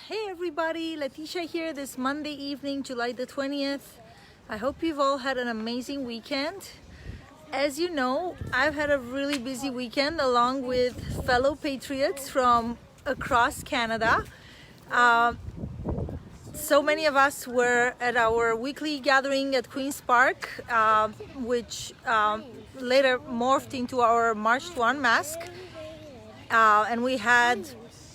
Hey everybody, Leticia here this Monday evening, July the 20th. I hope you've all had an amazing weekend. As you know, I've had a really busy weekend along with fellow patriots from across Canada. So many of us were at our weekly gathering at Queen's Park, which later morphed into our March to Unmask. And we had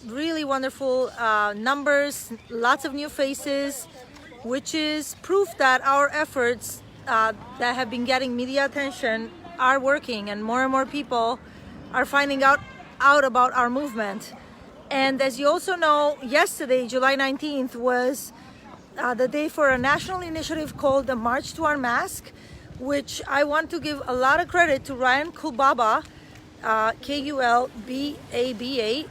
really wonderful numbers, lots of new faces, which is proof that our efforts that have been getting media attention are working, and more people are finding out about our movement. And as you also know, yesterday, July 19th, was the day for a national initiative called the March to Unmask, which I want to give a lot of credit to Ryan Kulbaba, Kulbaba.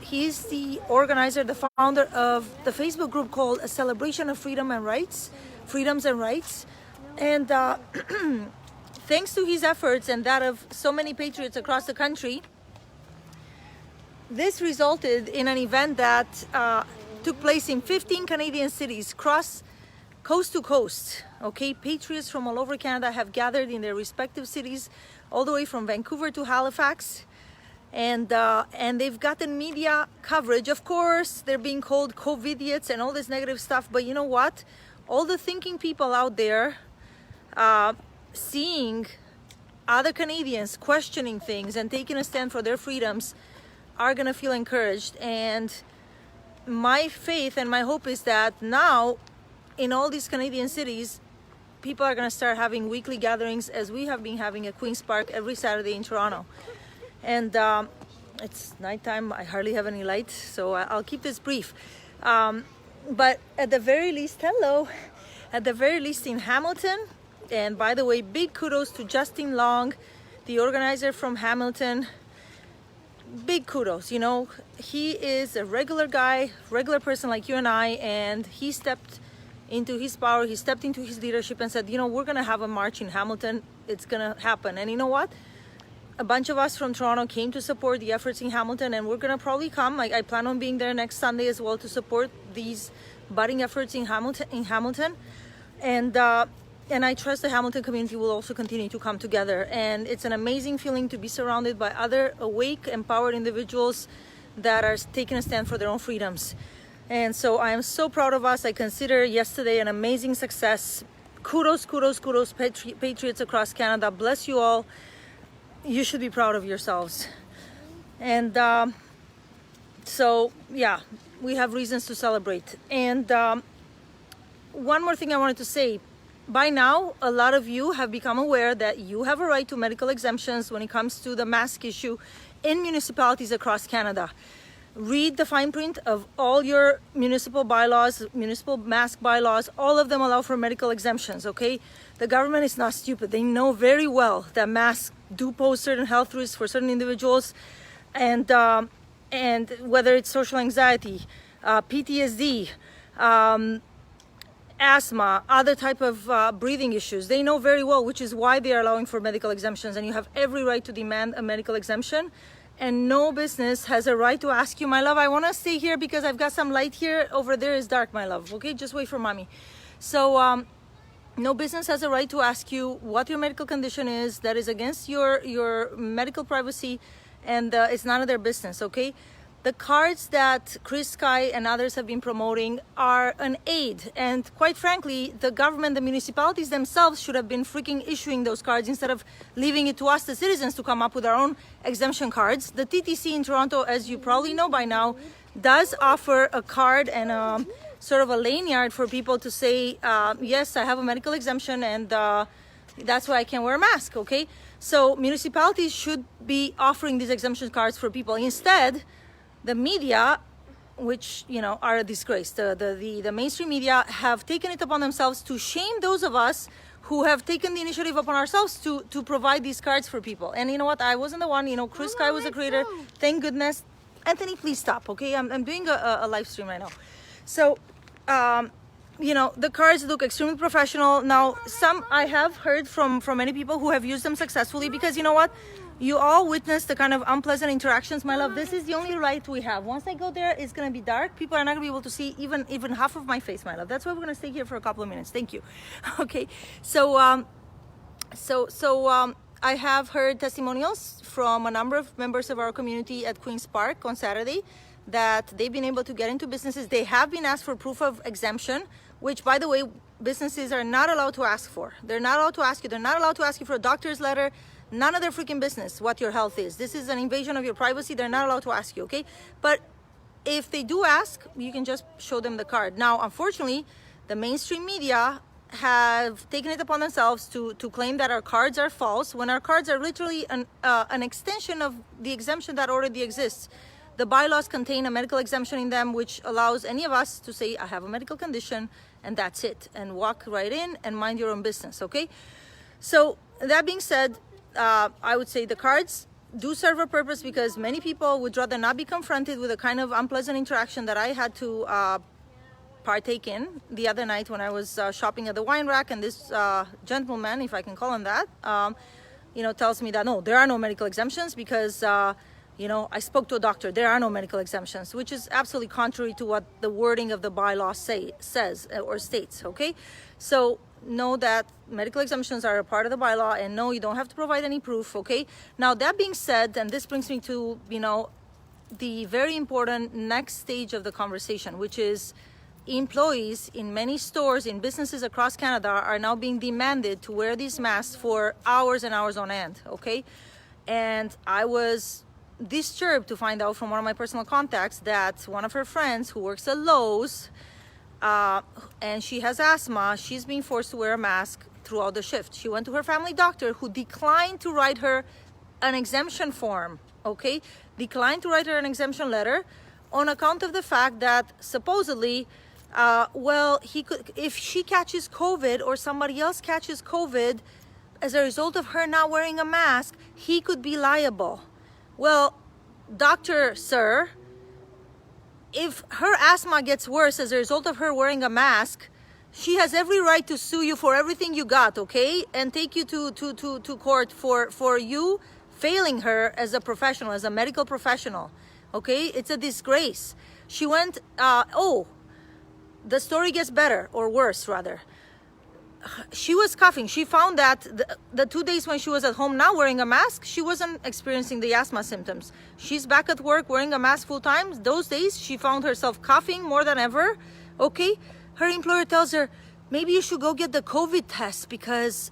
He's the organizer, the founder of the Facebook group called A Celebration of Freedoms and Rights. And thanks to his efforts and that of so many patriots across the country, this resulted in an event that took place in 15 Canadian cities, coast to coast. Okay, patriots from all over Canada have gathered in their respective cities, all the way from Vancouver to Halifax. And they've gotten media coverage. Of course, they're being called COVIDiots and all this negative stuff. But you know what? All the thinking people out there, seeing other Canadians questioning things and taking a stand for their freedoms, are gonna feel encouraged. And my faith and my hope is that now, in all these Canadian cities, people are gonna start having weekly gatherings, as we have been having at Queen's Park every Saturday in Toronto. And it's nighttime, I hardly have any light, so I'll keep this brief. But at the very least, in Hamilton, and by the way, big kudos to Justin Long, the organizer from Hamilton. Big kudos, you know, he is a regular guy, regular person like you and I, and he stepped into his power, he stepped into his leadership and said, you know, we're gonna have a march in Hamilton, it's gonna happen. And you know what? A bunch of us from Toronto came to support the efforts in Hamilton, and we're gonna probably come. I plan on being there next Sunday as well to support these budding efforts in Hamilton. And I trust the Hamilton community will also continue to come together. And it's an amazing feeling to be surrounded by other awake, empowered individuals that are taking a stand for their own freedoms. And so I am so proud of us. I consider yesterday an amazing success. Kudos, patriots across Canada. Bless you all. You should be proud of yourselves. And so yeah, we have reasons to celebrate. And one more thing I wanted to say. By now, a lot of you have become aware that you have a right to medical exemptions when it comes to the mask issue in municipalities across Canada. Read the fine print of all your municipal bylaws, municipal mask bylaws. All of them allow for medical exemptions, okay? The government is not stupid. They know very well that masks do pose certain health risks for certain individuals, and whether it's social anxiety, PTSD, asthma, other type of breathing issues. They know very well, which is why they are allowing for medical exemptions, and you have every right to demand a medical exemption. And no business has a right to ask you, my love, I want to stay here because I've got some light here. Over there is dark, my love. Okay, just wait for mommy. So no business has a right to ask you what your medical condition is. That is against your medical privacy, and it's none of their business, okay? The cards that Chris Sky and others have been promoting are an aid. And quite frankly, the government, the municipalities themselves should have been freaking issuing those cards instead of leaving it to us, the citizens, to come up with our own exemption cards. The TTC in Toronto, as you probably know by now, does offer a card and sort of a lanyard for people to say, yes, I have a medical exemption, and that's why I can wear a mask, okay? So municipalities should be offering these exemption cards for people. Instead, the media, which, you know, are a disgrace, the mainstream media have taken it upon themselves to shame those of us who have taken the initiative upon ourselves to provide these cards for people. And you know what? I wasn't the one. You know, Chris Sky was the creator. Thank goodness. Anthony, please stop, okay? I'm doing a live stream right now. So, you know, the cards look extremely professional. Now, some I have heard from many people who have used them successfully, because you know what? You all witnessed the kind of unpleasant interactions, my love. This is the only light we have. Once I go there, it's gonna be dark. People are not gonna be able to see even half of my face, my love. That's why we're gonna stay here for a couple of minutes. Thank you. Okay, so I have heard testimonials from a number of members of our community at Queen's Park on Saturday that they've been able to get into businesses. They have been asked for proof of exemption, which, by the way, businesses are not allowed to ask for. They're not allowed to ask you. They're not allowed to ask you for a doctor's letter. None of their freaking business what your health is. This is an invasion of your privacy. They're not allowed to ask you, okay? But if they do ask, you can just show them the card. Now, unfortunately, the mainstream media have taken it upon themselves to claim that our cards are false, when our cards are literally an extension of the exemption that already exists. The bylaws contain a medical exemption in them, which allows any of us to say, I have a medical condition, and that's it, and walk right in and mind your own business, okay? So that being said, I would say the cards do serve a purpose, because many people would rather not be confronted with the kind of unpleasant interaction that I had to partake in the other night when I was shopping at the wine rack, and this gentleman, if I can call him that, tells me that no, there are no medical exemptions because I spoke to a doctor. There are no medical exemptions, which is absolutely contrary to what the wording of the bylaw says or states. Okay, so know that medical exemptions are a part of the bylaw, and no, you don't have to provide any proof. Okay, now that being said, and this brings me to the very important next stage of the conversation, which is employees in many stores, in businesses across Canada, are now being demanded to wear these masks for hours and hours on end. Okay, and I was disturbed to find out from one of my personal contacts that one of her friends who works at Lowe's, and she has asthma, she's being forced to wear a mask throughout the shift. She went to her family doctor, who declined to write her an exemption form, okay? Declined to write her an exemption letter on account of the fact that supposedly, if she catches COVID or somebody else catches COVID as a result of her not wearing a mask, he could be liable. Well, doctor, sir, if her asthma gets worse as a result of her wearing a mask, she has every right to sue you for everything you got, okay? And take you to court for you failing her as a professional, as a medical professional, okay? It's a disgrace. She went, the story gets better, or worse rather. She was coughing. She found that the 2 days when she was at home not wearing a mask, she wasn't experiencing the asthma symptoms. She's back at work wearing a mask full time. Those days, she found herself coughing more than ever. Okay, her employer tells her, maybe you should go get the COVID test because,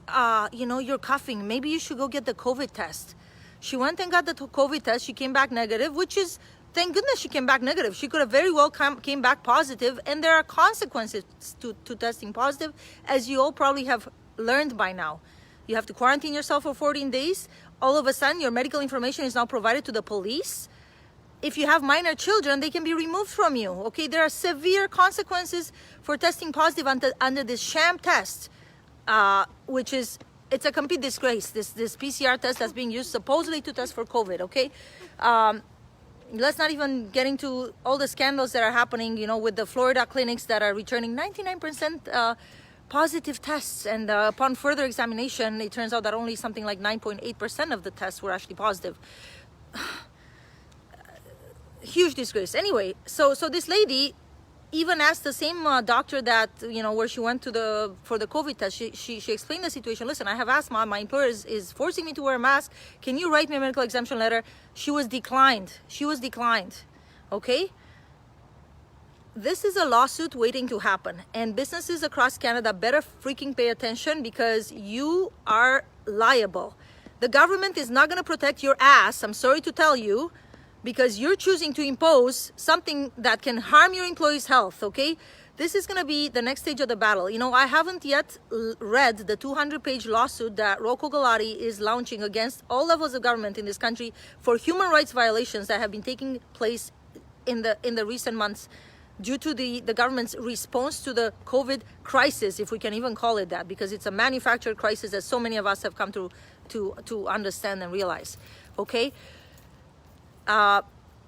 you're coughing. Maybe you should go get the COVID test. She went and got the COVID test. She came back negative, which is, thank goodness she came back negative. She could have very well came back positive, and there are consequences to testing positive, as you all probably have learned by now. You have to quarantine yourself for 14 days. All of a sudden, your medical information is now provided to the police. If you have minor children, they can be removed from you. Okay, there are severe consequences for testing positive under this sham test, which is, it's a complete disgrace. This PCR test that's being used supposedly to test for COVID. Okay. Let's not even get into all the scandals that are happening, with the Florida clinics that are returning 99% positive tests. And upon further examination, it turns out that only something like 9.8% of the tests were actually positive. Huge disgrace. Anyway, so this lady even asked the same doctor that, where she went for the COVID test. She explained the situation. Listen, I have asthma. My employer is forcing me to wear a mask. Can you write me a medical exemption letter? She was declined. Okay? This is a lawsuit waiting to happen. And businesses across Canada better freaking pay attention, because you are liable. The government is not going to protect your ass, I'm sorry to tell you, because you're choosing to impose something that can harm your employees' health, okay? This is going to be the next stage of the battle. I haven't yet read the 200-page lawsuit that Rocco Galati is launching against all levels of government in this country for human rights violations that have been taking place in the recent months due to the government's response to the COVID crisis, if we can even call it that, because it's a manufactured crisis that so many of us have come to understand and realize, okay?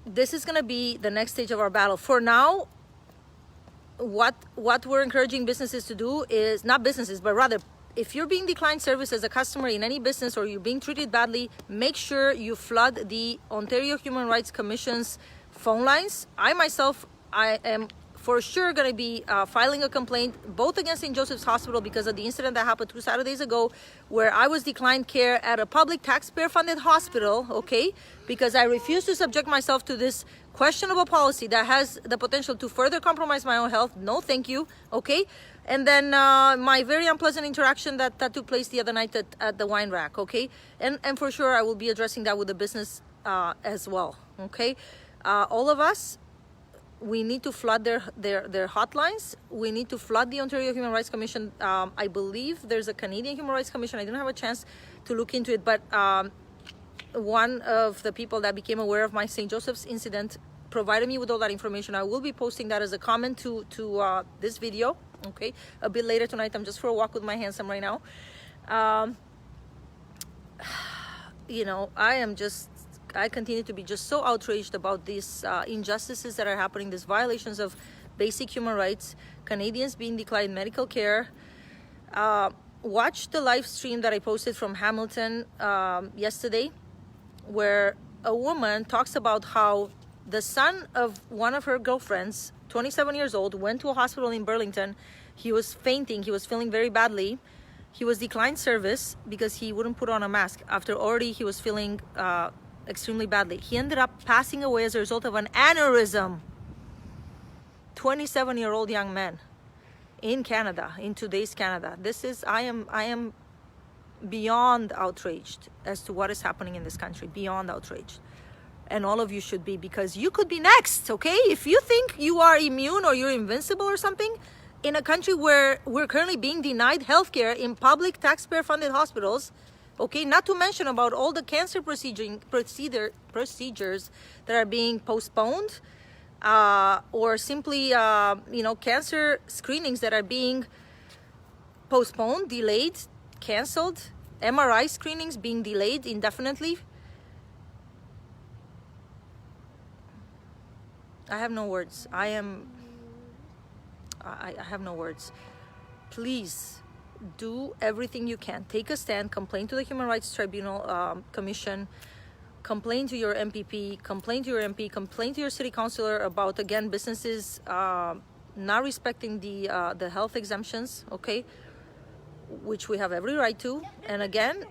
This is going to be the next stage of our battle. For now, what we're encouraging businesses to do is, not businesses, but rather if you're being declined service as a customer in any business, or you're being treated badly, make sure you flood the Ontario Human Rights Commission's phone lines. I myself, I am for sure going to be filing a complaint both against St. Joseph's Hospital because of the incident that happened 2 Saturdays ago, where I was declined care at a public taxpayer funded hospital, okay, because I refused to subject myself to this questionable policy that has the potential to further compromise my own health. No thank you, okay. And then my very unpleasant interaction that took place the other night at the wine rack, okay. And for sure I will be addressing that with the business as well, okay. All of us, we need to flood their hotlines. We need to flood the Ontario Human Rights Commission. I believe there's a Canadian Human Rights Commission. I didn't have a chance to look into it, but one of the people that became aware of my St. Joseph's incident provided me with all that information. I will be posting that as a comment to this video, okay, a bit later tonight. I'm just for a walk with my handsome right now. You know, I continue to be just so outraged about these injustices that are happening, these violations of basic human rights, Canadians being declined medical care. Watch the live stream that I posted from Hamilton yesterday, where a woman talks about how the son of one of her girlfriends, 27 years old, went to a hospital in Burlington. He was fainting. He was feeling very badly. He was declined service because he wouldn't put on a mask after already he was feeling extremely badly. He ended up passing away as a result of an aneurysm. 27-year-old young man in Canada, in today's Canada. This is, I am beyond outraged as to what is happening in this country, beyond outraged. And all of you should be, because you could be next, okay? If you think you are immune or you're invincible or something, in a country where we're currently being denied healthcare in public taxpayer-funded hospitals, okay, not to mention about all the cancer procedures that are being postponed, or simply, you know, cancer screenings that are being postponed, delayed, canceled, MRI screenings being delayed indefinitely. I have no words. I have no words. Please do everything you can. Take a stand, complain to the Human Rights Tribunal Commission, complain to your MPP, complain to your MP, complain to your city councilor about, again, businesses not respecting the health exemptions, okay, which we have every right to. And again,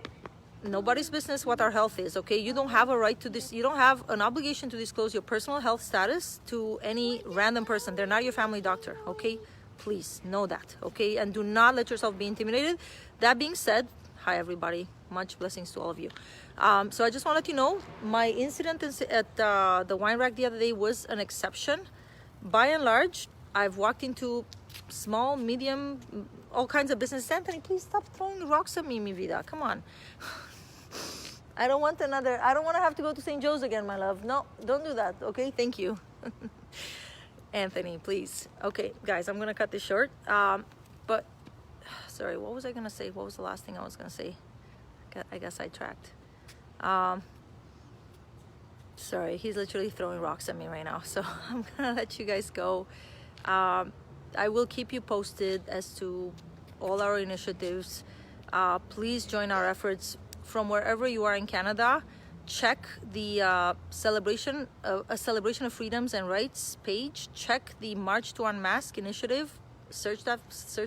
nobody's business what our health is, okay? You don't have a right to this. You don't have an obligation to disclose your personal health status to any random person. They're not your family doctor, okay? Please know that, okay? And do not let yourself be intimidated. That being said, hi everybody, much blessings to all of you. So I just want to let you know, my incident at the wine rack the other day was an exception. By and large, I've walked into small, medium, all kinds of businesses. Anthony, please stop throwing rocks at me, mi vida. Come on. I don't want to have to go to St. Joe's again, my love. No, don't do that, okay? Thank you. Anthony, please. Okay, guys, I'm gonna cut this short. But sorry, what was I gonna say? What was the last thing I was gonna say? I got sidetracked. Sorry, he's literally throwing rocks at me right now, so I'm gonna let you guys go. I will keep you posted as to all our initiatives. Please join our efforts from wherever you are in Canada. Check the celebration of freedoms and rights page. Check the March to Unmask initiative. Search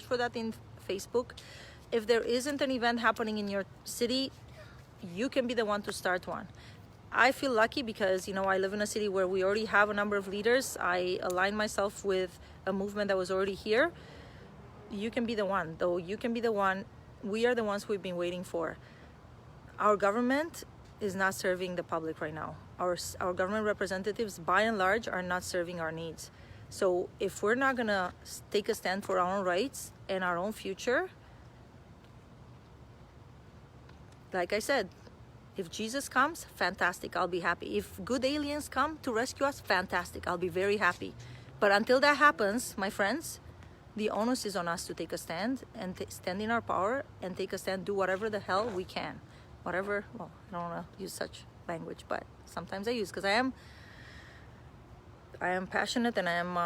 for that in Facebook. If there isn't an event happening in your city, you can be the one to start one. I feel lucky because, you know, I live in a city where we already have a number of leaders. I align myself with a movement that was already here. You can be the one, though. You can be the one. We are the ones we've been waiting for. Our government is not serving the public right now. Our government representatives, by and large, are not serving our needs. So if we're not gonna take a stand for our own rights and our own future, like I said, if Jesus comes, fantastic, I'll be happy. If good aliens come to rescue us, fantastic, I'll be very happy. But until that happens, my friends, the onus is on us to take a stand and stand in our power and take a stand, do whatever the hell we can. Whatever, well, I don't want to use such language, but sometimes I use, because I am passionate and I am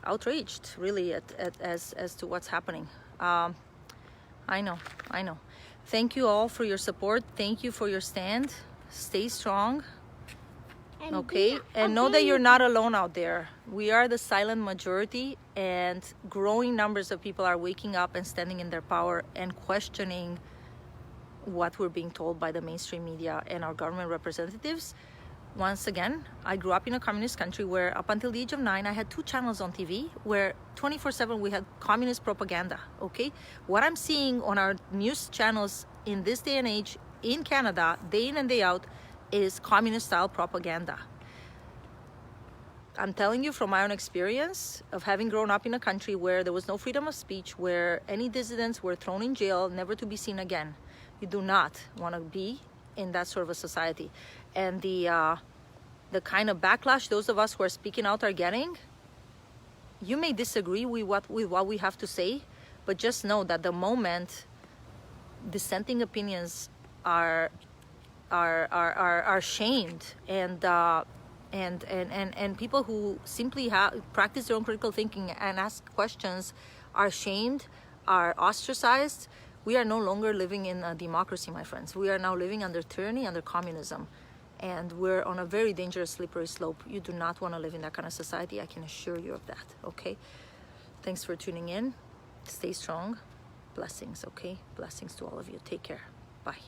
outraged, really, as to what's happening. I know. Thank you all for your support. Thank you for your stand. Stay strong. Okay, and know that you're not alone out there. We are the silent majority, and growing numbers of people are waking up and standing in their power and questioning what we're being told by the mainstream media and our government representatives. Once again, I grew up in a communist country where up until the age of 9, I had 2 channels on TV where 24/7 we had communist propaganda, okay? What I'm seeing on our news channels in this day and age in Canada, day in and day out, is communist-style propaganda. I'm telling you from my own experience of having grown up in a country where there was no freedom of speech, where any dissidents were thrown in jail, never to be seen again. You do not want to be in that sort of a society. And the kind of backlash those of us who are speaking out are getting, you may disagree with what we have to say, but just know that the moment dissenting opinions are shamed, and people who simply practice their own critical thinking and ask questions are shamed, are ostracized, we are no longer living in a democracy, my friends. We are now living under tyranny, under communism, and we're on a very dangerous slippery slope. You do not want to live in that kind of society. I can assure you of that. Okay, thanks for tuning in. Stay strong. Blessings. Okay, blessings to all of you. Take care. Bye.